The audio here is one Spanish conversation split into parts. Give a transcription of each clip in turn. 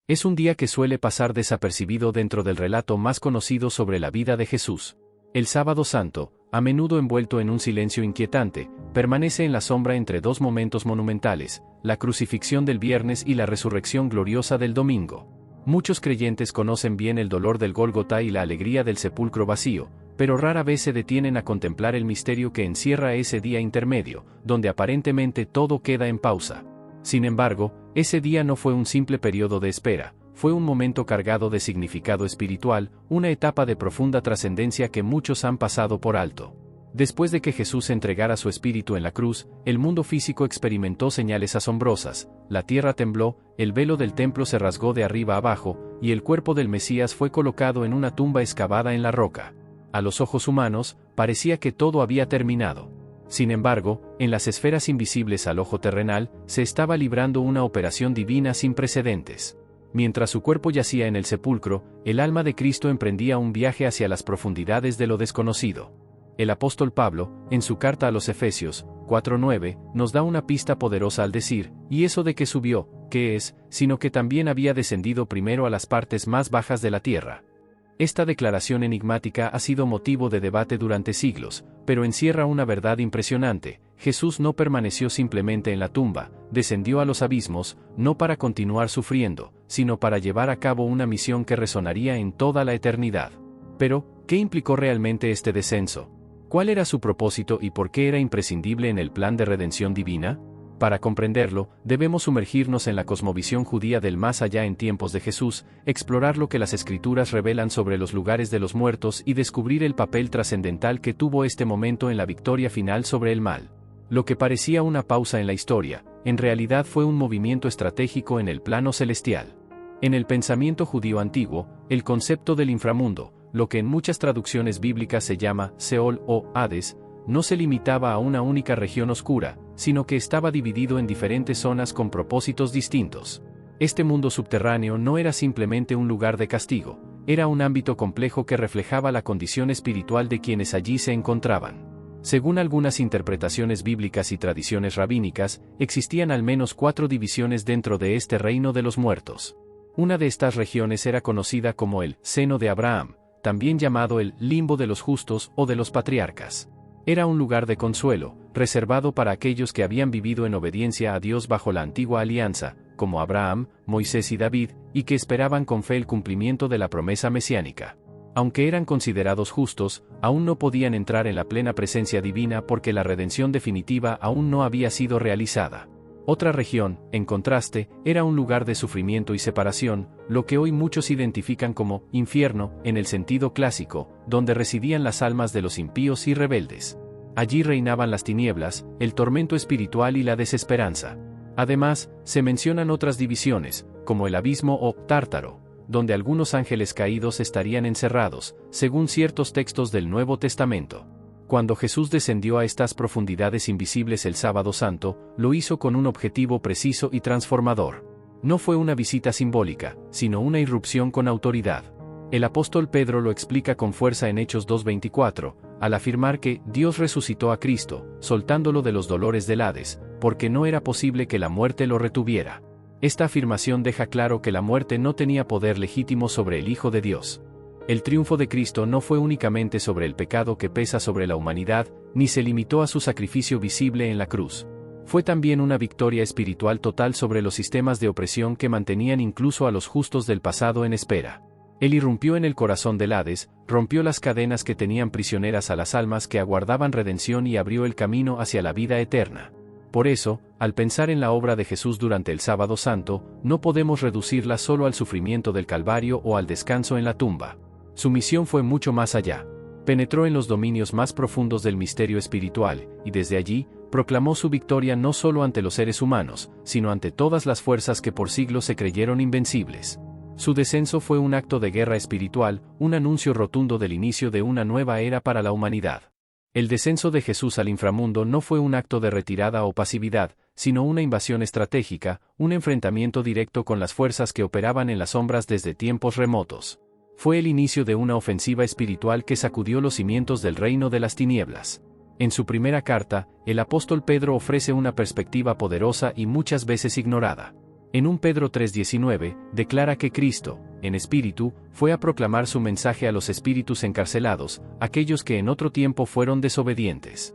Es un día que suele pasar desapercibido dentro del relato más conocido sobre la vida de Jesús. El Sábado Santo, a menudo envuelto en un silencio inquietante, permanece en la sombra entre dos momentos monumentales, la crucifixión del viernes y la resurrección gloriosa del domingo. Muchos creyentes conocen bien el dolor del Gólgota y la alegría del sepulcro vacío, pero rara vez se detienen a contemplar el misterio que encierra ese día intermedio, donde aparentemente todo queda en pausa. Sin embargo, ese día no fue un simple periodo de espera, fue un momento cargado de significado espiritual, una etapa de profunda trascendencia que muchos han pasado por alto. Después de que Jesús entregara su espíritu en la cruz, el mundo físico experimentó señales asombrosas, la tierra tembló, el velo del templo se rasgó de arriba abajo, y el cuerpo del Mesías fue colocado en una tumba excavada en la roca. A los ojos humanos, parecía que todo había terminado. Sin embargo, en las esferas invisibles al ojo terrenal, se estaba librando una operación divina sin precedentes. Mientras su cuerpo yacía en el sepulcro, el alma de Cristo emprendía un viaje hacia las profundidades de lo desconocido. El apóstol Pablo, en su carta a los Efesios 4:9, nos da una pista poderosa al decir, y eso de que subió, ¿qué es?, sino que también había descendido primero a las partes más bajas de la tierra. Esta declaración enigmática ha sido motivo de debate durante siglos, pero encierra una verdad impresionante: Jesús no permaneció simplemente en la tumba, descendió a los abismos, no para continuar sufriendo, sino para llevar a cabo una misión que resonaría en toda la eternidad. Pero, ¿qué implicó realmente este descenso? ¿Cuál era su propósito y por qué era imprescindible en el plan de redención divina? Para comprenderlo, debemos sumergirnos en la cosmovisión judía del más allá en tiempos de Jesús, explorar lo que las Escrituras revelan sobre los lugares de los muertos y descubrir el papel trascendental que tuvo este momento en la victoria final sobre el mal. Lo que parecía una pausa en la historia, en realidad fue un movimiento estratégico en el plano celestial. En el pensamiento judío antiguo, el concepto del inframundo, lo que en muchas traducciones bíblicas se llama Seol o Hades, no se limitaba a una única región oscura, sino que estaba dividido en diferentes zonas con propósitos distintos. Este mundo subterráneo no era simplemente un lugar de castigo, era un ámbito complejo que reflejaba la condición espiritual de quienes allí se encontraban. Según algunas interpretaciones bíblicas y tradiciones rabínicas, existían al menos 4 divisiones dentro de este reino de los muertos. Una de estas regiones era conocida como el seno de Abraham, también llamado el limbo de los justos o de los patriarcas. Era un lugar de consuelo, reservado para aquellos que habían vivido en obediencia a Dios bajo la antigua alianza, como Abraham, Moisés y David, y que esperaban con fe el cumplimiento de la promesa mesiánica. Aunque eran considerados justos, aún no podían entrar en la plena presencia divina porque la redención definitiva aún no había sido realizada. Otra región, en contraste, era un lugar de sufrimiento y separación, lo que hoy muchos identifican como infierno, en el sentido clásico, donde residían las almas de los impíos y rebeldes. Allí reinaban las tinieblas, el tormento espiritual y la desesperanza. Además, se mencionan otras divisiones, como el abismo o Tártaro, donde algunos ángeles caídos estarían encerrados, según ciertos textos del Nuevo Testamento. Cuando Jesús descendió a estas profundidades invisibles el Sábado Santo, lo hizo con un objetivo preciso y transformador. No fue una visita simbólica, sino una irrupción con autoridad. El apóstol Pedro lo explica con fuerza en Hechos 2:24, al afirmar que Dios resucitó a Cristo, soltándolo de los dolores del Hades, porque no era posible que la muerte lo retuviera. Esta afirmación deja claro que la muerte no tenía poder legítimo sobre el Hijo de Dios. El triunfo de Cristo no fue únicamente sobre el pecado que pesa sobre la humanidad, ni se limitó a su sacrificio visible en la cruz. Fue también una victoria espiritual total sobre los sistemas de opresión que mantenían incluso a los justos del pasado en espera. Él irrumpió en el corazón del Hades, rompió las cadenas que tenían prisioneras a las almas que aguardaban redención y abrió el camino hacia la vida eterna. Por eso, al pensar en la obra de Jesús durante el Sábado Santo, no podemos reducirla solo al sufrimiento del Calvario o al descanso en la tumba. Su misión fue mucho más allá. Penetró en los dominios más profundos del misterio espiritual, y desde allí, proclamó su victoria no solo ante los seres humanos, sino ante todas las fuerzas que por siglos se creyeron invencibles. Su descenso fue un acto de guerra espiritual, un anuncio rotundo del inicio de una nueva era para la humanidad. El descenso de Jesús al inframundo no fue un acto de retirada o pasividad, sino una invasión estratégica, un enfrentamiento directo con las fuerzas que operaban en las sombras desde tiempos remotos. Fue el inicio de una ofensiva espiritual que sacudió los cimientos del reino de las tinieblas. En su primera carta, el apóstol Pedro ofrece una perspectiva poderosa y muchas veces ignorada. En 1 Pedro 3:19, declara que Cristo, en espíritu, fue a proclamar su mensaje a los espíritus encarcelados, aquellos que en otro tiempo fueron desobedientes.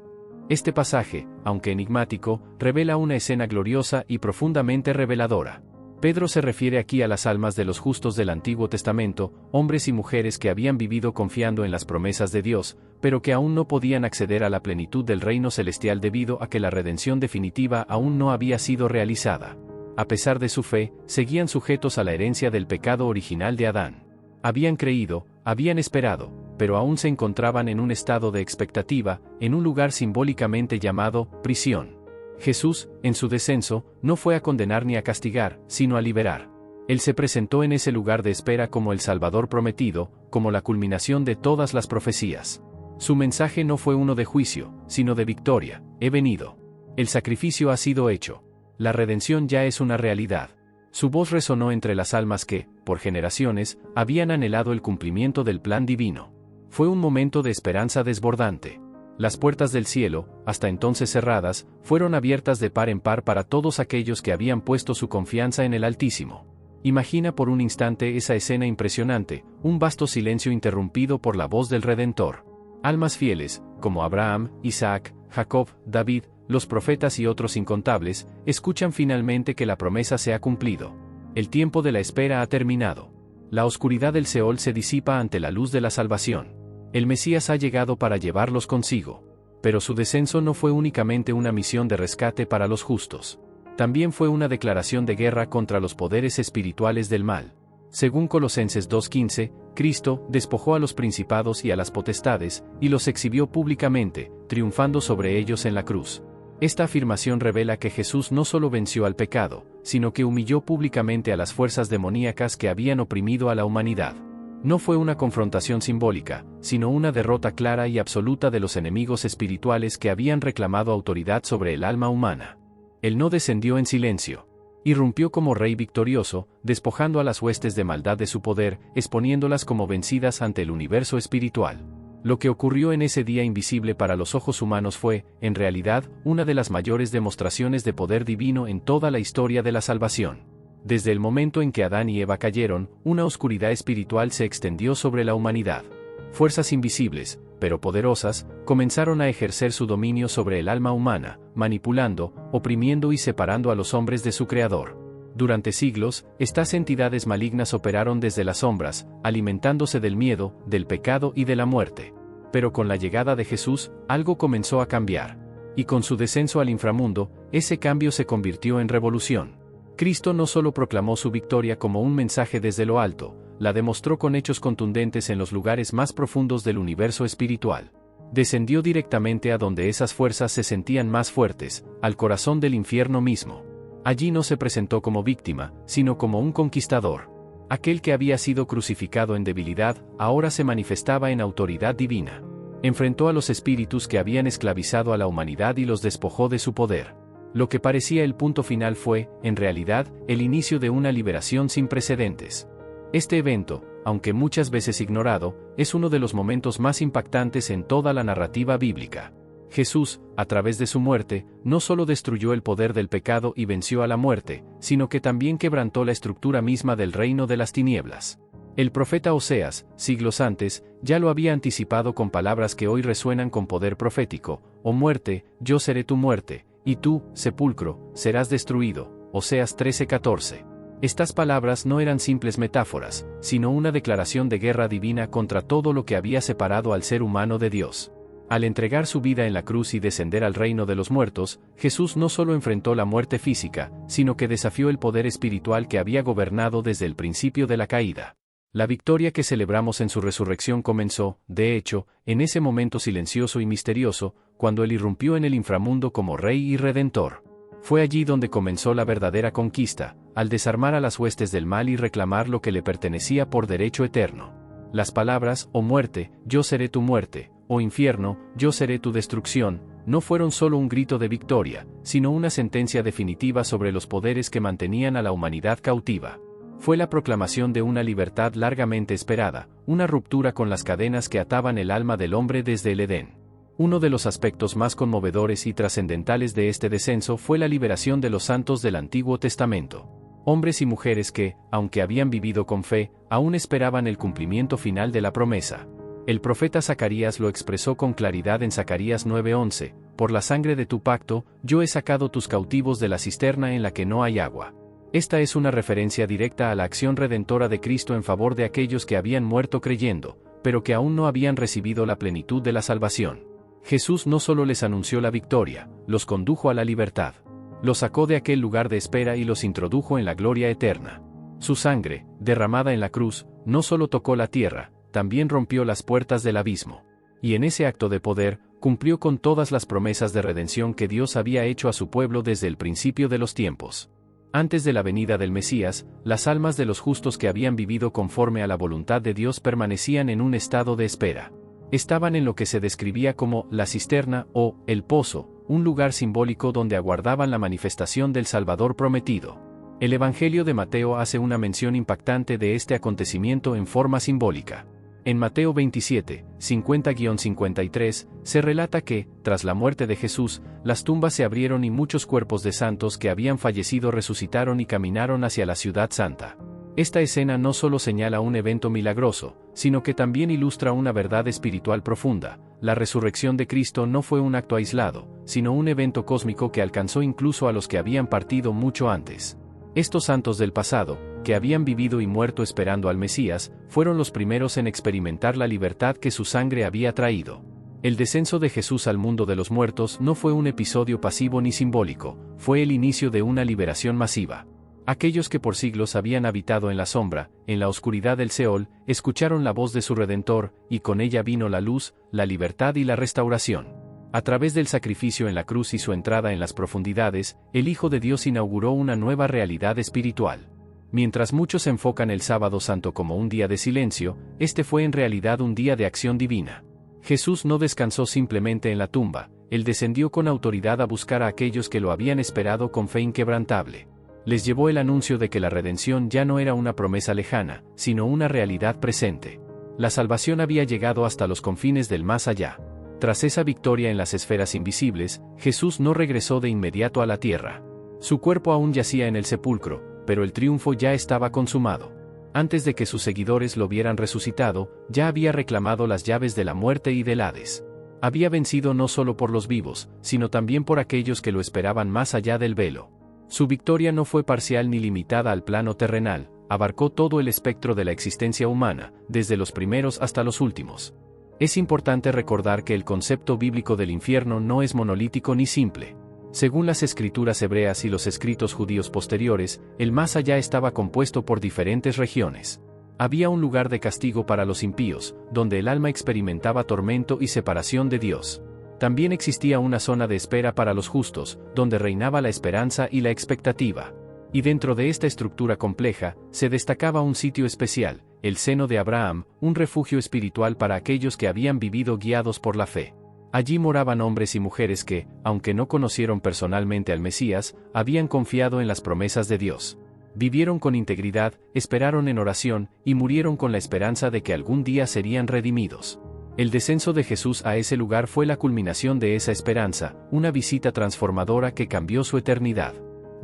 Este pasaje, aunque enigmático, revela una escena gloriosa y profundamente reveladora. Pedro se refiere aquí a las almas de los justos del Antiguo Testamento, hombres y mujeres que habían vivido confiando en las promesas de Dios, pero que aún no podían acceder a la plenitud del reino celestial debido a que la redención definitiva aún no había sido realizada. A pesar de su fe, seguían sujetos a la herencia del pecado original de Adán. Habían creído, habían esperado, pero aún se encontraban en un estado de expectativa, en un lugar simbólicamente llamado prisión. Jesús, en su descenso, no fue a condenar ni a castigar, sino a liberar. Él se presentó en ese lugar de espera como el Salvador prometido, como la culminación de todas las profecías. Su mensaje no fue uno de juicio, sino de victoria: he venido. El sacrificio ha sido hecho. La redención ya es una realidad. Su voz resonó entre las almas que, por generaciones, habían anhelado el cumplimiento del plan divino. Fue un momento de esperanza desbordante. Las puertas del cielo, hasta entonces cerradas, fueron abiertas de par en par para todos aquellos que habían puesto su confianza en el Altísimo. Imagina por un instante esa escena impresionante, un vasto silencio interrumpido por la voz del Redentor. Almas fieles, como Abraham, Isaac, Jacob, David, los profetas y otros incontables, escuchan finalmente que la promesa se ha cumplido. El tiempo de la espera ha terminado. La oscuridad del Seol se disipa ante la luz de la salvación. El Mesías ha llegado para llevarlos consigo. Pero su descenso no fue únicamente una misión de rescate para los justos. También fue una declaración de guerra contra los poderes espirituales del mal. Según Colosenses 2:15, Cristo despojó a los principados y a las potestades, y los exhibió públicamente, triunfando sobre ellos en la cruz. Esta afirmación revela que Jesús no solo venció al pecado, sino que humilló públicamente a las fuerzas demoníacas que habían oprimido a la humanidad. No fue una confrontación simbólica, sino una derrota clara y absoluta de los enemigos espirituales que habían reclamado autoridad sobre el alma humana. Él no descendió en silencio. Irrumpió como rey victorioso, despojando a las huestes de maldad de su poder, exponiéndolas como vencidas ante el universo espiritual. Lo que ocurrió en ese día invisible para los ojos humanos fue, en realidad, una de las mayores demostraciones de poder divino en toda la historia de la salvación. Desde el momento en que Adán y Eva cayeron, una oscuridad espiritual se extendió sobre la humanidad. Fuerzas invisibles, pero poderosas, comenzaron a ejercer su dominio sobre el alma humana, manipulando, oprimiendo y separando a los hombres de su Creador. Durante siglos, estas entidades malignas operaron desde las sombras, alimentándose del miedo, del pecado y de la muerte. Pero con la llegada de Jesús, algo comenzó a cambiar. Y con su descenso al inframundo, ese cambio se convirtió en revolución. Cristo no solo proclamó su victoria como un mensaje desde lo alto, la demostró con hechos contundentes en los lugares más profundos del universo espiritual. Descendió directamente a donde esas fuerzas se sentían más fuertes, al corazón del infierno mismo. Allí no se presentó como víctima, sino como un conquistador. Aquel que había sido crucificado en debilidad, ahora se manifestaba en autoridad divina. Enfrentó a los espíritus que habían esclavizado a la humanidad y los despojó de su poder. Lo que parecía el punto final fue, en realidad, el inicio de una liberación sin precedentes. Este evento, aunque muchas veces ignorado, es uno de los momentos más impactantes en toda la narrativa bíblica. Jesús, a través de su muerte, no solo destruyó el poder del pecado y venció a la muerte, sino que también quebrantó la estructura misma del reino de las tinieblas. El profeta Oseas, siglos antes, ya lo había anticipado con palabras que hoy resuenan con poder profético: «Oh muerte, yo seré tu muerte, y tú, sepulcro, serás destruido». Oseas 13:14. Estas palabras no eran simples metáforas, sino una declaración de guerra divina contra todo lo que había separado al ser humano de Dios. Al entregar su vida en la cruz y descender al reino de los muertos, Jesús no solo enfrentó la muerte física, sino que desafió el poder espiritual que había gobernado desde el principio de la caída. La victoria que celebramos en su resurrección comenzó, de hecho, en ese momento silencioso y misterioso, cuando él irrumpió en el inframundo como Rey y Redentor. Fue allí donde comenzó la verdadera conquista, al desarmar a las huestes del mal y reclamar lo que le pertenecía por derecho eterno. Las palabras: «Oh muerte, yo seré tu muerte», «Oh infierno, yo seré tu destrucción», no fueron solo un grito de victoria, sino una sentencia definitiva sobre los poderes que mantenían a la humanidad cautiva. Fue la proclamación de una libertad largamente esperada, una ruptura con las cadenas que ataban el alma del hombre desde el Edén. Uno de los aspectos más conmovedores y trascendentales de este descenso fue la liberación de los santos del Antiguo Testamento. Hombres y mujeres que, aunque habían vivido con fe, aún esperaban el cumplimiento final de la promesa. El profeta Zacarías lo expresó con claridad en Zacarías 9:11, por la sangre de tu pacto, yo he sacado tus cautivos de la cisterna en la que no hay agua. Esta es una referencia directa a la acción redentora de Cristo en favor de aquellos que habían muerto creyendo, pero que aún no habían recibido la plenitud de la salvación. Jesús no solo les anunció la victoria, los condujo a la libertad. Los sacó de aquel lugar de espera y los introdujo en la gloria eterna. Su sangre, derramada en la cruz, no solo tocó la tierra, también rompió las puertas del abismo. Y en ese acto de poder, cumplió con todas las promesas de redención que Dios había hecho a su pueblo desde el principio de los tiempos. Antes de la venida del Mesías, las almas de los justos que habían vivido conforme a la voluntad de Dios permanecían en un estado de espera. Estaban en lo que se describía como la cisterna o el pozo, un lugar simbólico donde aguardaban la manifestación del Salvador prometido. El Evangelio de Mateo hace una mención impactante de este acontecimiento en forma simbólica. En Mateo 27, 50-53, se relata que, tras la muerte de Jesús, las tumbas se abrieron y muchos cuerpos de santos que habían fallecido resucitaron y caminaron hacia la ciudad santa. Esta escena no solo señala un evento milagroso, sino que también ilustra una verdad espiritual profunda. La resurrección de Cristo no fue un acto aislado, sino un evento cósmico que alcanzó incluso a los que habían partido mucho antes. Estos santos del pasado, que habían vivido y muerto esperando al Mesías, fueron los primeros en experimentar la libertad que su sangre había traído. El descenso de Jesús al mundo de los muertos no fue un episodio pasivo ni simbólico, fue el inicio de una liberación masiva. Aquellos que por siglos habían habitado en la sombra, en la oscuridad del Seol, escucharon la voz de su Redentor, y con ella vino la luz, la libertad y la restauración. A través del sacrificio en la cruz y su entrada en las profundidades, el Hijo de Dios inauguró una nueva realidad espiritual. Mientras muchos enfocan el Sábado Santo como un día de silencio, este fue en realidad un día de acción divina. Jesús no descansó simplemente en la tumba, él descendió con autoridad a buscar a aquellos que lo habían esperado con fe inquebrantable. Les llevó el anuncio de que la redención ya no era una promesa lejana, sino una realidad presente. La salvación había llegado hasta los confines del más allá. Tras esa victoria en las esferas invisibles, Jesús no regresó de inmediato a la tierra. Su cuerpo aún yacía en el sepulcro, pero el triunfo ya estaba consumado. Antes de que sus seguidores lo vieran resucitado, ya había reclamado las llaves de la muerte y del Hades. Había vencido no solo por los vivos, sino también por aquellos que lo esperaban más allá del velo. Su victoria no fue parcial ni limitada al plano terrenal, abarcó todo el espectro de la existencia humana, desde los primeros hasta los últimos. Es importante recordar que el concepto bíblico del infierno no es monolítico ni simple. Según las escrituras hebreas y los escritos judíos posteriores, el más allá estaba compuesto por diferentes regiones. Había un lugar de castigo para los impíos, donde el alma experimentaba tormento y separación de Dios. También existía una zona de espera para los justos, donde reinaba la esperanza y la expectativa. Y dentro de esta estructura compleja, se destacaba un sitio especial, el seno de Abraham, un refugio espiritual para aquellos que habían vivido guiados por la fe. Allí moraban hombres y mujeres que, aunque no conocieron personalmente al Mesías, habían confiado en las promesas de Dios. Vivieron con integridad, esperaron en oración, y murieron con la esperanza de que algún día serían redimidos. El descenso de Jesús a ese lugar fue la culminación de esa esperanza, una visita transformadora que cambió su eternidad.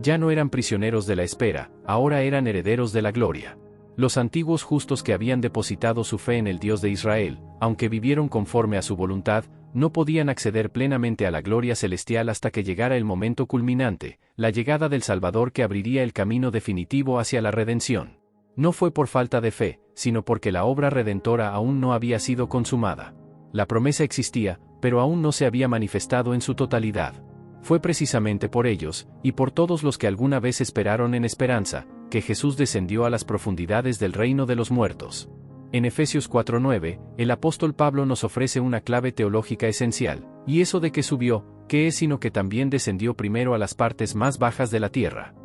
Ya no eran prisioneros de la espera, ahora eran herederos de la gloria. Los antiguos justos que habían depositado su fe en el Dios de Israel, aunque vivieron conforme a su voluntad, no podían acceder plenamente a la gloria celestial hasta que llegara el momento culminante, la llegada del Salvador que abriría el camino definitivo hacia la redención. No fue por falta de fe, sino porque la obra redentora aún no había sido consumada. La promesa existía, pero aún no se había manifestado en su totalidad. Fue precisamente por ellos, y por todos los que alguna vez esperaron en esperanza, que Jesús descendió a las profundidades del reino de los muertos. En Efesios 4:9, el apóstol Pablo nos ofrece una clave teológica esencial, y eso de que subió, ¿qué es sino que también descendió primero a las partes más bajas de la tierra?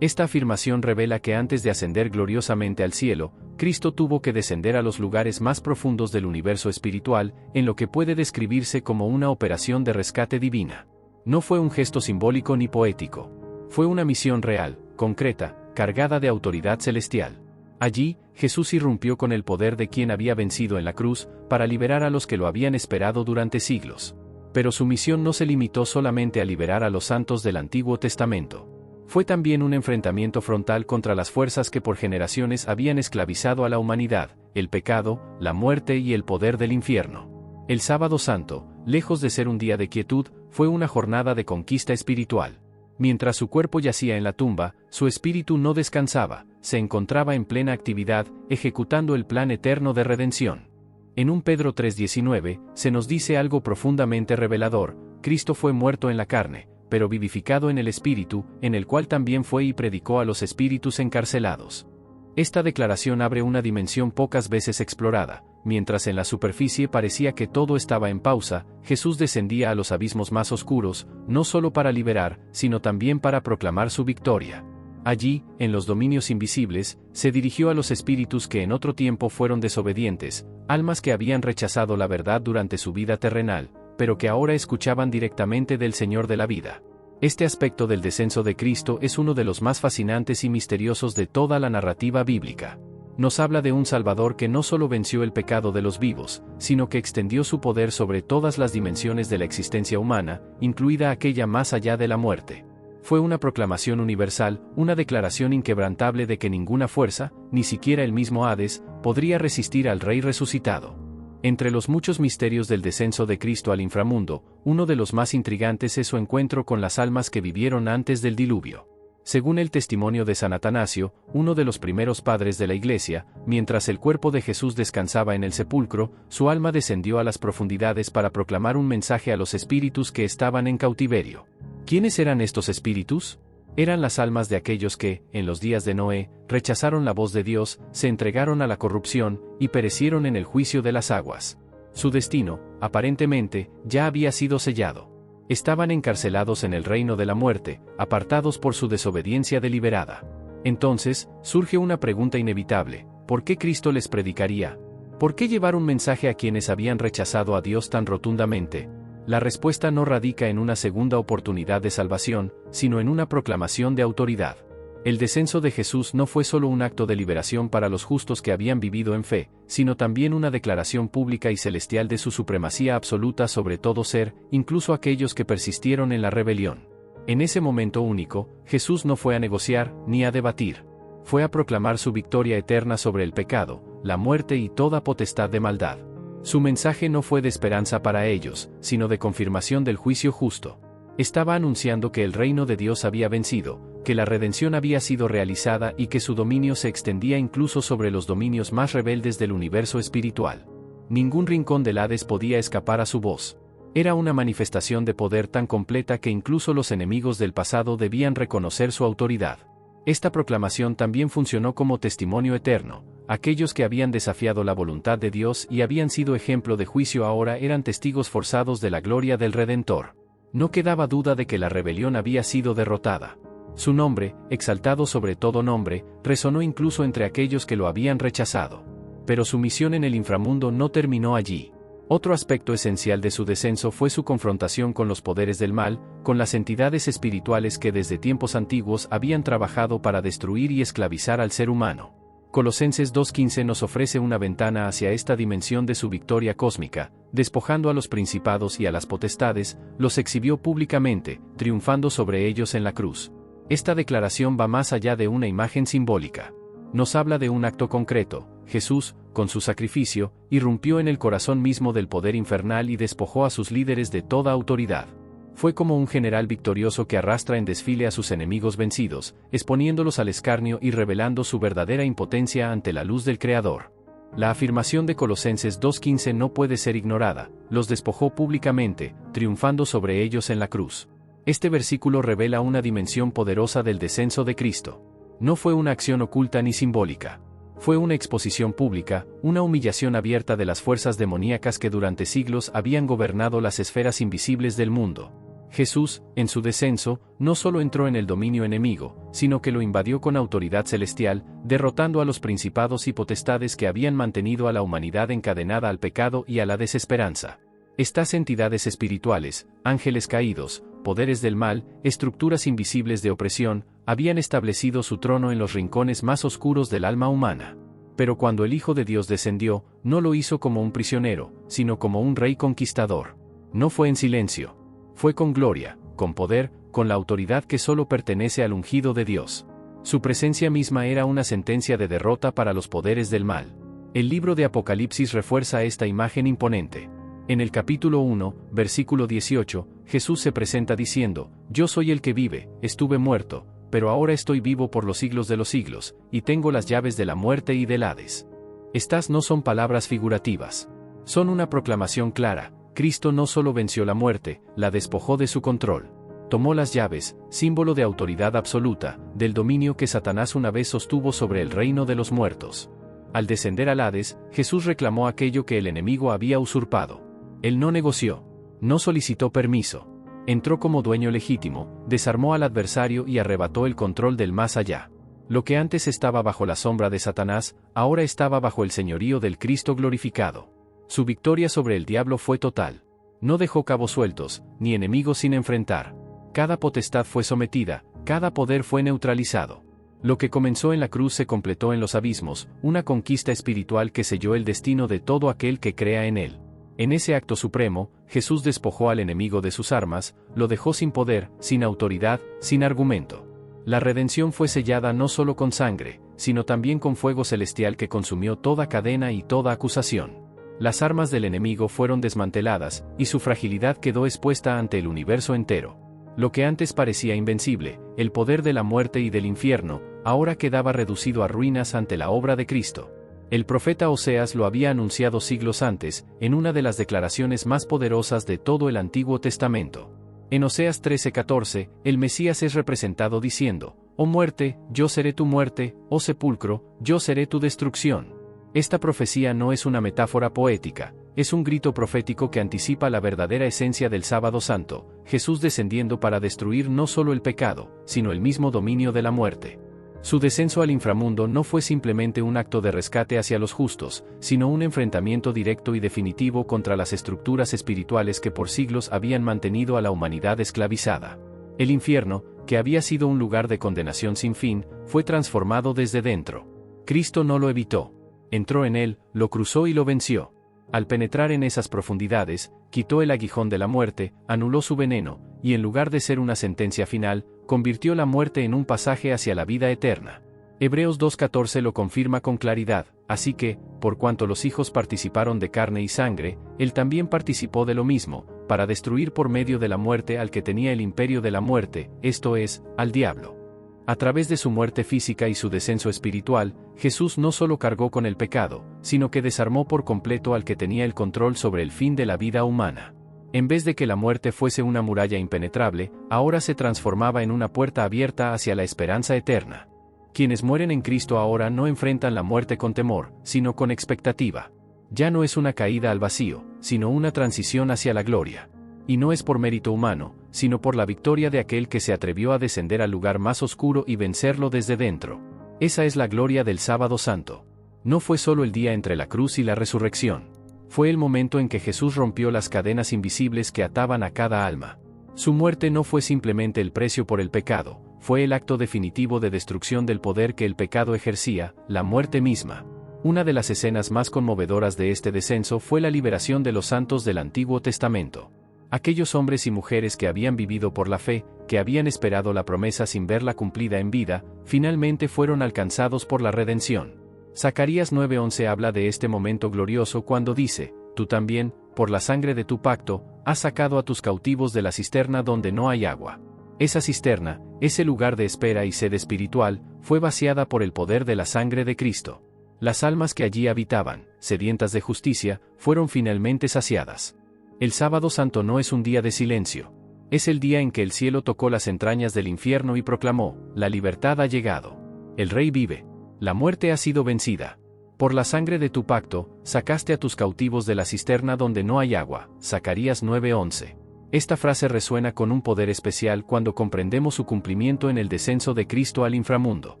Esta afirmación revela que antes de ascender gloriosamente al cielo, Cristo tuvo que descender a los lugares más profundos del universo espiritual, en lo que puede describirse como una operación de rescate divina. No fue un gesto simbólico ni poético. Fue una misión real, concreta, cargada de autoridad celestial. Allí, Jesús irrumpió con el poder de quien había vencido en la cruz, para liberar a los que lo habían esperado durante siglos. Pero su misión no se limitó solamente a liberar a los santos del Antiguo Testamento. Fue también un enfrentamiento frontal contra las fuerzas que por generaciones habían esclavizado a la humanidad, el pecado, la muerte y el poder del infierno. El Sábado Santo, lejos de ser un día de quietud, fue una jornada de conquista espiritual. Mientras su cuerpo yacía en la tumba, su espíritu no descansaba, se encontraba en plena actividad, ejecutando el plan eterno de redención. En 1 Pedro 3:19, se nos dice algo profundamente revelador: Cristo fue muerto en la carne, pero vivificado en el Espíritu, en el cual también fue y predicó a los espíritus encarcelados. Esta declaración abre una dimensión pocas veces explorada. Mientras en la superficie parecía que todo estaba en pausa, Jesús descendía a los abismos más oscuros, no solo para liberar, sino también para proclamar su victoria. Allí, en los dominios invisibles, se dirigió a los espíritus que en otro tiempo fueron desobedientes, almas que habían rechazado la verdad durante su vida terrenal, pero que ahora escuchaban directamente del Señor de la vida. Este aspecto del descenso de Cristo es uno de los más fascinantes y misteriosos de toda la narrativa bíblica. Nos habla de un Salvador que no solo venció el pecado de los vivos, sino que extendió su poder sobre todas las dimensiones de la existencia humana, incluida aquella más allá de la muerte. Fue una proclamación universal, una declaración inquebrantable de que ninguna fuerza, ni siquiera el mismo Hades, podría resistir al Rey resucitado. Entre los muchos misterios del descenso de Cristo al inframundo, uno de los más intrigantes es su encuentro con las almas que vivieron antes del diluvio. Según el testimonio de San Atanasio, uno de los primeros padres de la Iglesia, mientras el cuerpo de Jesús descansaba en el sepulcro, su alma descendió a las profundidades para proclamar un mensaje a los espíritus que estaban en cautiverio. ¿Quiénes eran estos espíritus? Eran las almas de aquellos que, en los días de Noé, rechazaron la voz de Dios, se entregaron a la corrupción, y perecieron en el juicio de las aguas. Su destino, aparentemente, ya había sido sellado. Estaban encarcelados en el reino de la muerte, apartados por su desobediencia deliberada. Entonces, surge una pregunta inevitable: ¿por qué Cristo les predicaría? ¿Por qué llevar un mensaje a quienes habían rechazado a Dios tan rotundamente? La respuesta no radica en una segunda oportunidad de salvación, sino en una proclamación de autoridad. El descenso de Jesús no fue solo un acto de liberación para los justos que habían vivido en fe, sino también una declaración pública y celestial de su supremacía absoluta sobre todo ser, incluso aquellos que persistieron en la rebelión. En ese momento único, Jesús no fue a negociar, ni a debatir. Fue a proclamar su victoria eterna sobre el pecado, la muerte y toda potestad de maldad. Su mensaje no fue de esperanza para ellos, sino de confirmación del juicio justo. Estaba anunciando que el reino de Dios había vencido, que la redención había sido realizada y que su dominio se extendía incluso sobre los dominios más rebeldes del universo espiritual. Ningún rincón del Hades podía escapar a su voz. Era una manifestación de poder tan completa que incluso los enemigos del pasado debían reconocer su autoridad. Esta proclamación también funcionó como testimonio eterno. Aquellos que habían desafiado la voluntad de Dios y habían sido ejemplo de juicio ahora eran testigos forzados de la gloria del Redentor. No quedaba duda de que la rebelión había sido derrotada. Su nombre, exaltado sobre todo nombre, resonó incluso entre aquellos que lo habían rechazado. Pero su misión en el inframundo no terminó allí. Otro aspecto esencial de su descenso fue su confrontación con los poderes del mal, con las entidades espirituales que desde tiempos antiguos habían trabajado para destruir y esclavizar al ser humano. Colosenses 2:15 nos ofrece una ventana hacia esta dimensión de su victoria cósmica. Despojando a los principados y a las potestades, los exhibió públicamente, triunfando sobre ellos en la cruz. Esta declaración va más allá de una imagen simbólica. Nos habla de un acto concreto. Jesús, con su sacrificio, irrumpió en el corazón mismo del poder infernal y despojó a sus líderes de toda autoridad. Fue como un general victorioso que arrastra en desfile a sus enemigos vencidos, exponiéndolos al escarnio y revelando su verdadera impotencia ante la luz del Creador. La afirmación de Colosenses 2:15 no puede ser ignorada: los despojó públicamente, triunfando sobre ellos en la cruz. Este versículo revela una dimensión poderosa del descenso de Cristo. No fue una acción oculta ni simbólica. Fue una exposición pública, una humillación abierta de las fuerzas demoníacas que durante siglos habían gobernado las esferas invisibles del mundo. Jesús, en su descenso, no solo entró en el dominio enemigo, sino que lo invadió con autoridad celestial, derrotando a los principados y potestades que habían mantenido a la humanidad encadenada al pecado y a la desesperanza. Estas entidades espirituales, ángeles caídos, poderes del mal, estructuras invisibles de opresión, habían establecido su trono en los rincones más oscuros del alma humana. Pero cuando el Hijo de Dios descendió, no lo hizo como un prisionero, sino como un rey conquistador. No fue en silencio. Fue con gloria, con poder, con la autoridad que solo pertenece al ungido de Dios. Su presencia misma era una sentencia de derrota para los poderes del mal. El libro de Apocalipsis refuerza esta imagen imponente. En el capítulo 1, versículo 18, Jesús se presenta diciendo: Yo soy el que vive, estuve muerto, pero ahora estoy vivo por los siglos de los siglos, y tengo las llaves de la muerte y del Hades. Estas no son palabras figurativas. Son una proclamación clara. Cristo no solo venció la muerte, la despojó de su control. Tomó las llaves, símbolo de autoridad absoluta, del dominio que Satanás una vez sostuvo sobre el reino de los muertos. Al descender al Hades, Jesús reclamó aquello que el enemigo había usurpado. Él no negoció, no solicitó permiso. Entró como dueño legítimo, desarmó al adversario y arrebató el control del más allá. Lo que antes estaba bajo la sombra de Satanás, ahora estaba bajo el señorío del Cristo glorificado. Su victoria sobre el diablo fue total. No dejó cabos sueltos, ni enemigos sin enfrentar. Cada potestad fue sometida, cada poder fue neutralizado. Lo que comenzó en la cruz se completó en los abismos, una conquista espiritual que selló el destino de todo aquel que crea en él. En ese acto supremo, Jesús despojó al enemigo de sus armas, lo dejó sin poder, sin autoridad, sin argumento. La redención fue sellada no solo con sangre, sino también con fuego celestial que consumió toda cadena y toda acusación. Las armas del enemigo fueron desmanteladas, y su fragilidad quedó expuesta ante el universo entero. Lo que antes parecía invencible, el poder de la muerte y del infierno, ahora quedaba reducido a ruinas ante la obra de Cristo. El profeta Oseas lo había anunciado siglos antes, en una de las declaraciones más poderosas de todo el Antiguo Testamento. En Oseas 13:14, el Mesías es representado diciendo: «Oh muerte, yo seré tu muerte, oh sepulcro, yo seré tu destrucción». Esta profecía no es una metáfora poética, es un grito profético que anticipa la verdadera esencia del Sábado Santo, Jesús descendiendo para destruir no solo el pecado, sino el mismo dominio de la muerte. Su descenso al inframundo no fue simplemente un acto de rescate hacia los justos, sino un enfrentamiento directo y definitivo contra las estructuras espirituales que por siglos habían mantenido a la humanidad esclavizada. El infierno, que había sido un lugar de condenación sin fin, fue transformado desde dentro. Cristo no lo evitó. Entró en él, lo cruzó y lo venció. Al penetrar en esas profundidades, quitó el aguijón de la muerte, anuló su veneno, y en lugar de ser una sentencia final, convirtió la muerte en un pasaje hacia la vida eterna. Hebreos 2:14 lo confirma con claridad: así que, por cuanto los hijos participaron de carne y sangre, él también participó de lo mismo, para destruir por medio de la muerte al que tenía el imperio de la muerte, esto es, al diablo. A través de su muerte física y su descenso espiritual, Jesús no solo cargó con el pecado, sino que desarmó por completo al que tenía el control sobre el fin de la vida humana. En vez de que la muerte fuese una muralla impenetrable, ahora se transformaba en una puerta abierta hacia la esperanza eterna. Quienes mueren en Cristo ahora no enfrentan la muerte con temor, sino con expectativa. Ya no es una caída al vacío, sino una transición hacia la gloria. Y no es por mérito humano, sino por la victoria de aquel que se atrevió a descender al lugar más oscuro y vencerlo desde dentro. Esa es la gloria del Sábado Santo. No fue solo el día entre la cruz y la resurrección. Fue el momento en que Jesús rompió las cadenas invisibles que ataban a cada alma. Su muerte no fue simplemente el precio por el pecado, fue el acto definitivo de destrucción del poder que el pecado ejercía, la muerte misma. Una de las escenas más conmovedoras de este descenso fue la liberación de los santos del Antiguo Testamento. Aquellos hombres y mujeres que habían vivido por la fe, que habían esperado la promesa sin verla cumplida en vida, finalmente fueron alcanzados por la redención. Zacarías 9:11 habla de este momento glorioso cuando dice: «Tú también, por la sangre de tu pacto, has sacado a tus cautivos de la cisterna donde no hay agua». Esa cisterna, ese lugar de espera y sed espiritual, fue vaciada por el poder de la sangre de Cristo. Las almas que allí habitaban, sedientas de justicia, fueron finalmente saciadas. El Sábado Santo no es un día de silencio. Es el día en que el cielo tocó las entrañas del infierno y proclamó: «La libertad ha llegado. El Rey vive. La muerte ha sido vencida. Por la sangre de tu pacto, sacaste a tus cautivos de la cisterna donde no hay agua». Zacarías 9:11. Esta frase resuena con un poder especial cuando comprendemos su cumplimiento en el descenso de Cristo al inframundo.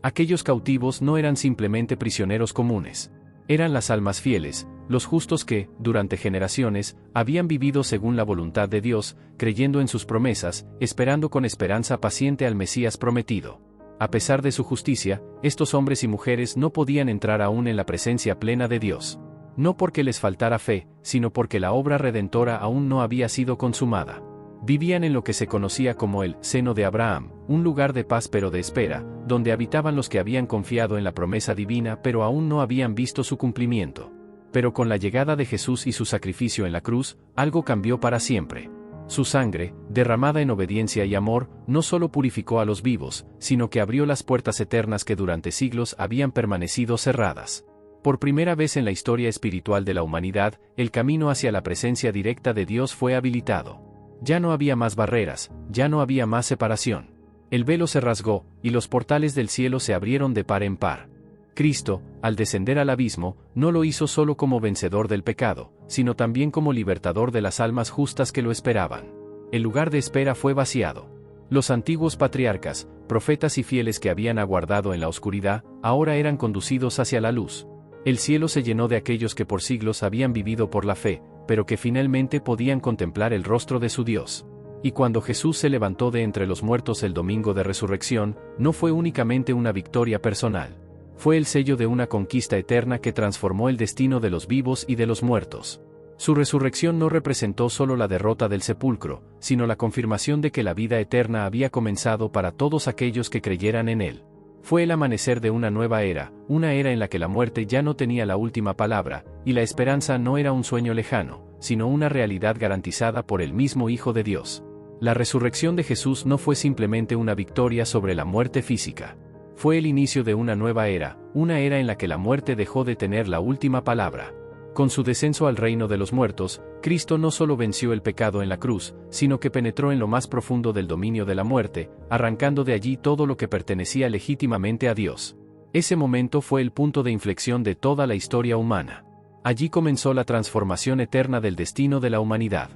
Aquellos cautivos no eran simplemente prisioneros comunes. Eran las almas fieles, los justos que, durante generaciones, habían vivido según la voluntad de Dios, creyendo en sus promesas, esperando con esperanza paciente al Mesías prometido. A pesar de su justicia, estos hombres y mujeres no podían entrar aún en la presencia plena de Dios. No porque les faltara fe, sino porque la obra redentora aún no había sido consumada. Vivían en lo que se conocía como el seno de Abraham, un lugar de paz pero de espera, donde habitaban los que habían confiado en la promesa divina pero aún no habían visto su cumplimiento. Pero con la llegada de Jesús y su sacrificio en la cruz, algo cambió para siempre. Su sangre, derramada en obediencia y amor, no solo purificó a los vivos, sino que abrió las puertas eternas que durante siglos habían permanecido cerradas. Por primera vez en la historia espiritual de la humanidad, el camino hacia la presencia directa de Dios fue habilitado. Ya no había más barreras, ya no había más separación. El velo se rasgó, y los portales del cielo se abrieron de par en par. Cristo, al descender al abismo, no lo hizo solo como vencedor del pecado, sino también como libertador de las almas justas que lo esperaban. El lugar de espera fue vaciado. Los antiguos patriarcas, profetas y fieles que habían aguardado en la oscuridad, ahora eran conducidos hacia la luz. El cielo se llenó de aquellos que por siglos habían vivido por la fe, pero que finalmente podían contemplar el rostro de su Dios. Y cuando Jesús se levantó de entre los muertos el domingo de resurrección, no fue únicamente una victoria personal. Fue el sello de una conquista eterna que transformó el destino de los vivos y de los muertos. Su resurrección no representó solo la derrota del sepulcro, sino la confirmación de que la vida eterna había comenzado para todos aquellos que creyeran en él. Fue el amanecer de una nueva era, una era en la que la muerte ya no tenía la última palabra, y la esperanza no era un sueño lejano, sino una realidad garantizada por el mismo Hijo de Dios. La resurrección de Jesús no fue simplemente una victoria sobre la muerte física. Fue el inicio de una nueva era, una era en la que la muerte dejó de tener la última palabra. Con su descenso al reino de los muertos, Cristo no solo venció el pecado en la cruz, sino que penetró en lo más profundo del dominio de la muerte, arrancando de allí todo lo que pertenecía legítimamente a Dios. Ese momento fue el punto de inflexión de toda la historia humana. Allí comenzó la transformación eterna del destino de la humanidad.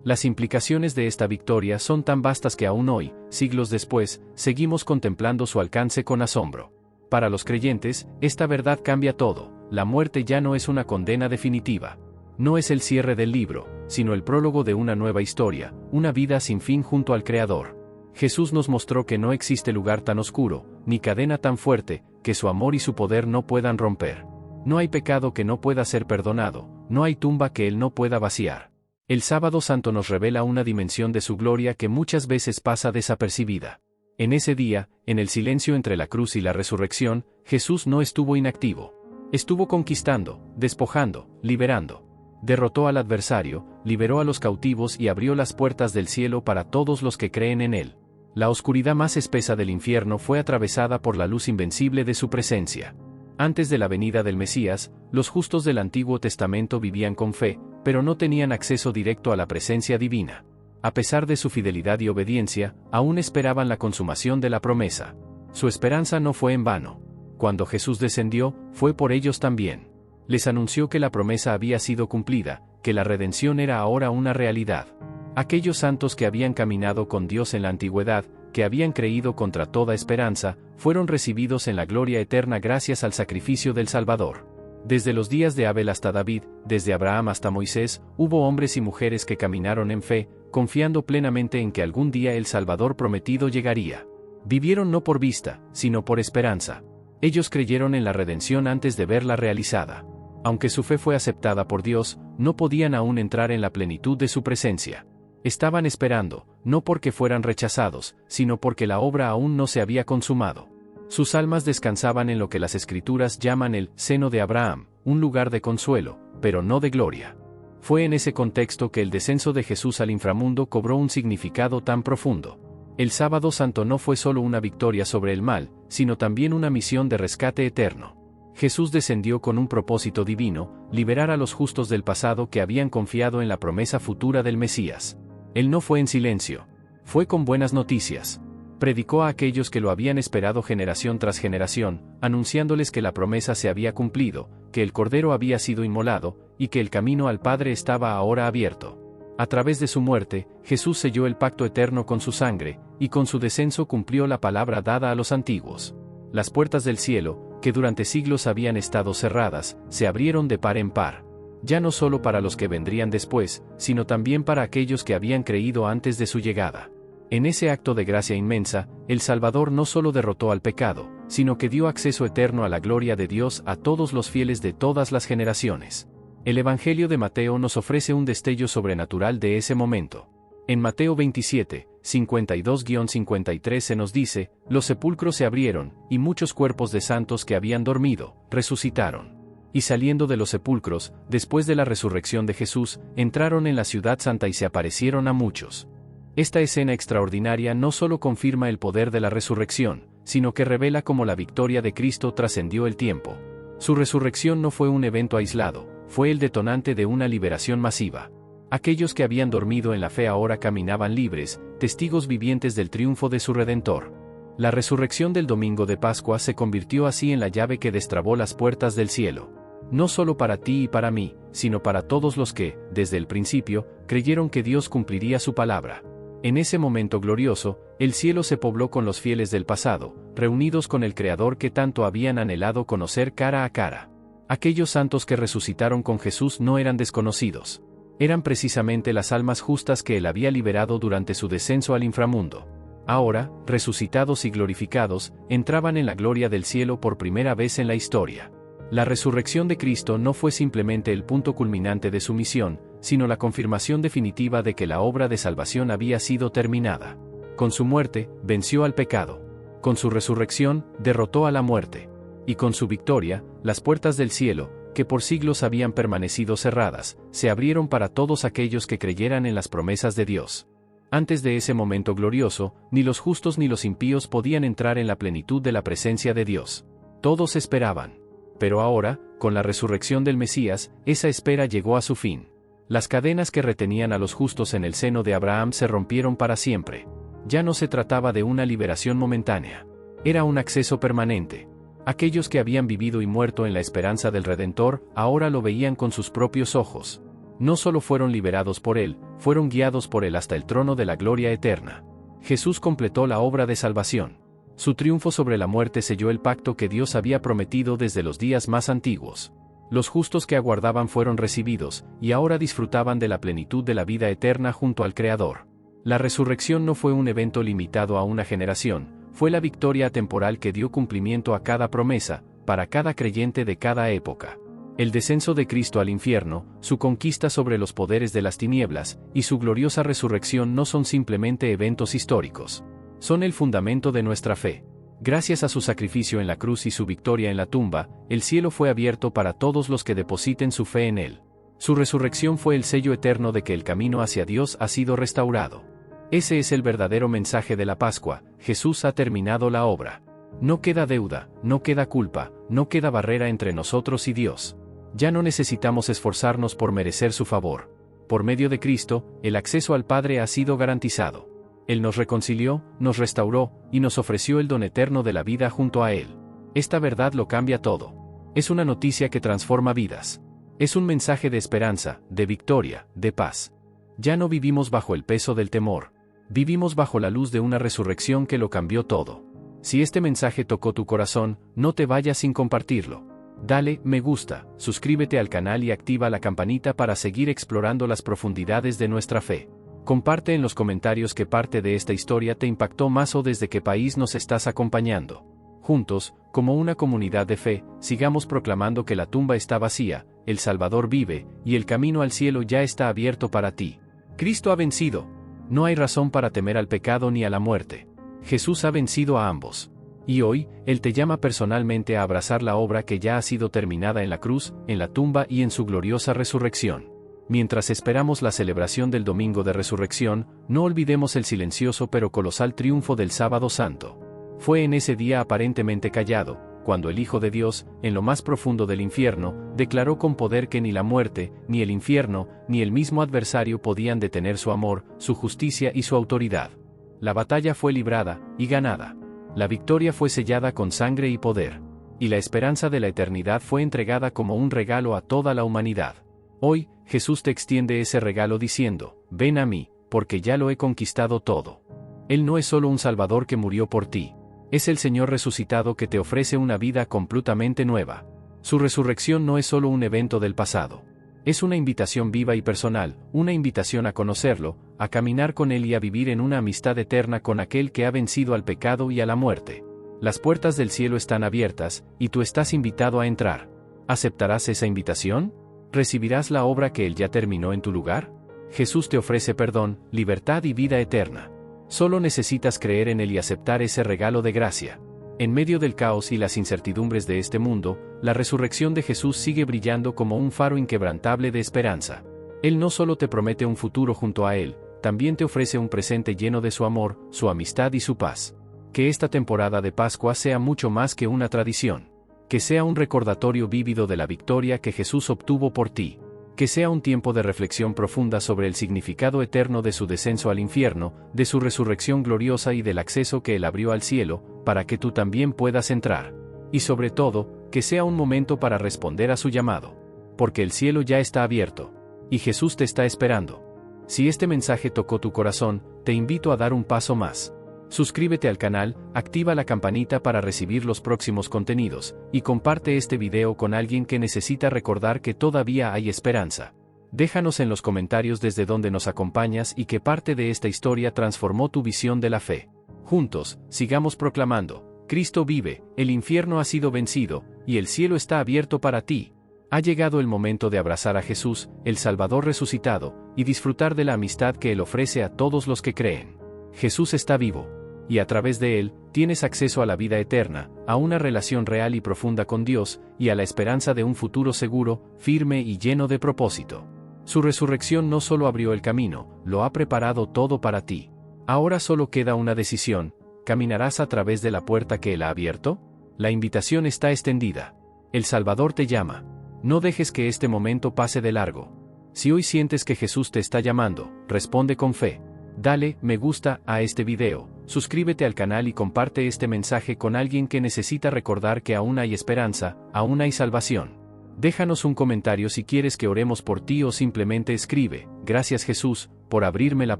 Las implicaciones de esta victoria son tan vastas que aún hoy, siglos después, seguimos contemplando su alcance con asombro. Para los creyentes, esta verdad cambia todo. La muerte ya no es una condena definitiva. No es el cierre del libro, sino el prólogo de una nueva historia, una vida sin fin junto al Creador. Jesús nos mostró que no existe lugar tan oscuro, ni cadena tan fuerte, que su amor y su poder no puedan romper. No hay pecado que no pueda ser perdonado, no hay tumba que Él no pueda vaciar. El Sábado Santo nos revela una dimensión de su gloria que muchas veces pasa desapercibida. En ese día, en el silencio entre la cruz y la resurrección, Jesús no estuvo inactivo. Estuvo conquistando, despojando, liberando. Derrotó al adversario, liberó a los cautivos y abrió las puertas del cielo para todos los que creen en él. La oscuridad más espesa del infierno fue atravesada por la luz invencible de su presencia. Antes de la venida del Mesías, los justos del Antiguo Testamento vivían con fe, pero no tenían acceso directo a la presencia divina. A pesar de su fidelidad y obediencia, aún esperaban la consumación de la promesa. Su esperanza no fue en vano. Cuando Jesús descendió, fue por ellos también. Les anunció que la promesa había sido cumplida, que la redención era ahora una realidad. Aquellos santos que habían caminado con Dios en la antigüedad, que habían creído contra toda esperanza, fueron recibidos en la gloria eterna gracias al sacrificio del Salvador. Desde los días de Abel hasta David, desde Abraham hasta Moisés, hubo hombres y mujeres que caminaron en fe, confiando plenamente en que algún día el Salvador prometido llegaría. Vivieron no por vista, sino por esperanza. Ellos creyeron en la redención antes de verla realizada. Aunque su fe fue aceptada por Dios, no podían aún entrar en la plenitud de su presencia. Estaban esperando, no porque fueran rechazados, sino porque la obra aún no se había consumado. Sus almas descansaban en lo que las Escrituras llaman el seno de Abraham, un lugar de consuelo, pero no de gloria. Fue en ese contexto que el descenso de Jesús al inframundo cobró un significado tan profundo. El Sábado Santo no fue solo una victoria sobre el mal, sino también una misión de rescate eterno. Jesús descendió con un propósito divino, liberar a los justos del pasado que habían confiado en la promesa futura del Mesías. Él no fue en silencio. Fue con buenas noticias. Predicó a aquellos que lo habían esperado generación tras generación, anunciándoles que la promesa se había cumplido, que el Cordero había sido inmolado, y que el camino al Padre estaba ahora abierto. A través de su muerte, Jesús selló el pacto eterno con su sangre, y con su descenso cumplió la palabra dada a los antiguos. Las puertas del cielo, que durante siglos habían estado cerradas, se abrieron de par en par. Ya no solo para los que vendrían después, sino también para aquellos que habían creído antes de su llegada. En ese acto de gracia inmensa, el Salvador no solo derrotó al pecado, sino que dio acceso eterno a la gloria de Dios a todos los fieles de todas las generaciones. El Evangelio de Mateo nos ofrece un destello sobrenatural de ese momento. En Mateo 27, 52-53 se nos dice, los sepulcros se abrieron, y muchos cuerpos de santos que habían dormido, resucitaron. Y saliendo de los sepulcros, después de la resurrección de Jesús, entraron en la ciudad santa y se aparecieron a muchos. Esta escena extraordinaria no solo confirma el poder de la resurrección, sino que revela cómo la victoria de Cristo trascendió el tiempo. Su resurrección no fue un evento aislado, fue el detonante de una liberación masiva. Aquellos que habían dormido en la fe ahora caminaban libres, testigos vivientes del triunfo de su Redentor. La resurrección del domingo de Pascua se convirtió así en la llave que destrabó las puertas del cielo. No solo para ti y para mí, sino para todos los que, desde el principio, creyeron que Dios cumpliría su palabra. En ese momento glorioso, el cielo se pobló con los fieles del pasado, reunidos con el Creador que tanto habían anhelado conocer cara a cara. Aquellos santos que resucitaron con Jesús no eran desconocidos. Eran precisamente las almas justas que él había liberado durante su descenso al inframundo. Ahora, resucitados y glorificados, entraban en la gloria del cielo por primera vez en la historia. La resurrección de Cristo no fue simplemente el punto culminante de su misión, sino la confirmación definitiva de que la obra de salvación había sido terminada. Con su muerte, venció al pecado. Con su resurrección, derrotó a la muerte. Y con su victoria, las puertas del cielo, que por siglos habían permanecido cerradas, se abrieron para todos aquellos que creyeran en las promesas de Dios. Antes de ese momento glorioso, ni los justos ni los impíos podían entrar en la plenitud de la presencia de Dios. Todos esperaban. Pero ahora, con la resurrección del Mesías, esa espera llegó a su fin. Las cadenas que retenían a los justos en el seno de Abraham se rompieron para siempre. Ya no se trataba de una liberación momentánea. Era un acceso permanente. Aquellos que habían vivido y muerto en la esperanza del Redentor, ahora lo veían con sus propios ojos. No solo fueron liberados por él, fueron guiados por él hasta el trono de la gloria eterna. Jesús completó la obra de salvación. Su triunfo sobre la muerte selló el pacto que Dios había prometido desde los días más antiguos. Los justos que aguardaban fueron recibidos, y ahora disfrutaban de la plenitud de la vida eterna junto al Creador. La resurrección no fue un evento limitado a una generación, fue la victoria atemporal que dio cumplimiento a cada promesa, para cada creyente de cada época. El descenso de Cristo al infierno, su conquista sobre los poderes de las tinieblas, y su gloriosa resurrección no son simplemente eventos históricos. Son el fundamento de nuestra fe. Gracias a su sacrificio en la cruz y su victoria en la tumba, el cielo fue abierto para todos los que depositen su fe en él. Su resurrección fue el sello eterno de que el camino hacia Dios ha sido restaurado. Ese es el verdadero mensaje de la Pascua: Jesús ha terminado la obra. No queda deuda, no queda culpa, no queda barrera entre nosotros y Dios. Ya no necesitamos esforzarnos por merecer su favor. Por medio de Cristo, el acceso al Padre ha sido garantizado. Él nos reconcilió, nos restauró, y nos ofreció el don eterno de la vida junto a Él. Esta verdad lo cambia todo. Es una noticia que transforma vidas. Es un mensaje de esperanza, de victoria, de paz. Ya no vivimos bajo el peso del temor. Vivimos bajo la luz de una resurrección que lo cambió todo. Si este mensaje tocó tu corazón, no te vayas sin compartirlo. Dale me gusta, suscríbete al canal y activa la campanita para seguir explorando las profundidades de nuestra fe. Comparte en los comentarios qué parte de esta historia te impactó más o desde qué país nos estás acompañando. Juntos, como una comunidad de fe, sigamos proclamando que la tumba está vacía, el Salvador vive, y el camino al cielo ya está abierto para ti. Cristo ha vencido. No hay razón para temer al pecado ni a la muerte. Jesús ha vencido a ambos. Y hoy, Él te llama personalmente a abrazar la obra que ya ha sido terminada en la cruz, en la tumba y en su gloriosa resurrección. Mientras esperamos la celebración del Domingo de Resurrección, no olvidemos el silencioso pero colosal triunfo del Sábado Santo. Fue en ese día aparentemente callado, cuando el Hijo de Dios, en lo más profundo del infierno, declaró con poder que ni la muerte, ni el infierno, ni el mismo adversario podían detener su amor, su justicia y su autoridad. La batalla fue librada, y ganada. La victoria fue sellada con sangre y poder. Y la esperanza de la eternidad fue entregada como un regalo a toda la humanidad. Hoy, Jesús te extiende ese regalo diciendo: ven a mí, porque ya lo he conquistado todo. Él no es solo un Salvador que murió por ti. Es el Señor resucitado que te ofrece una vida completamente nueva. Su resurrección no es solo un evento del pasado. Es una invitación viva y personal, una invitación a conocerlo, a caminar con Él y a vivir en una amistad eterna con aquel que ha vencido al pecado y a la muerte. Las puertas del cielo están abiertas, y tú estás invitado a entrar. ¿Aceptarás esa invitación? ¿Recibirás la obra que Él ya terminó en tu lugar? Jesús te ofrece perdón, libertad y vida eterna. Solo necesitas creer en Él y aceptar ese regalo de gracia. En medio del caos y las incertidumbres de este mundo, la resurrección de Jesús sigue brillando como un faro inquebrantable de esperanza. Él no solo te promete un futuro junto a Él, también te ofrece un presente lleno de su amor, su amistad y su paz. Que esta temporada de Pascua sea mucho más que una tradición. Que sea un recordatorio vívido de la victoria que Jesús obtuvo por ti. Que sea un tiempo de reflexión profunda sobre el significado eterno de su descenso al infierno, de su resurrección gloriosa y del acceso que Él abrió al cielo, para que tú también puedas entrar. Y sobre todo, que sea un momento para responder a su llamado. Porque el cielo ya está abierto. Y Jesús te está esperando. Si este mensaje tocó tu corazón, te invito a dar un paso más. Suscríbete al canal, activa la campanita para recibir los próximos contenidos, y comparte este video con alguien que necesita recordar que todavía hay esperanza. Déjanos en los comentarios desde donde nos acompañas y qué parte de esta historia transformó tu visión de la fe. Juntos, sigamos proclamando: Cristo vive, el infierno ha sido vencido, y el cielo está abierto para ti. Ha llegado el momento de abrazar a Jesús, el Salvador resucitado, y disfrutar de la amistad que Él ofrece a todos los que creen. Jesús está vivo. Y a través de Él, tienes acceso a la vida eterna, a una relación real y profunda con Dios, y a la esperanza de un futuro seguro, firme y lleno de propósito. Su resurrección no solo abrió el camino, lo ha preparado todo para ti. Ahora solo queda una decisión: ¿caminarás a través de la puerta que Él ha abierto? La invitación está extendida. El Salvador te llama. No dejes que este momento pase de largo. Si hoy sientes que Jesús te está llamando, responde con fe. Dale me gusta a este video, suscríbete al canal y comparte este mensaje con alguien que necesita recordar que aún hay esperanza, aún hay salvación. Déjanos un comentario si quieres que oremos por ti o simplemente escribe: gracias Jesús, por abrirme la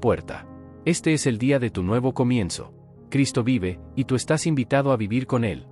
puerta. Este es el día de tu nuevo comienzo. Cristo vive, y tú estás invitado a vivir con Él.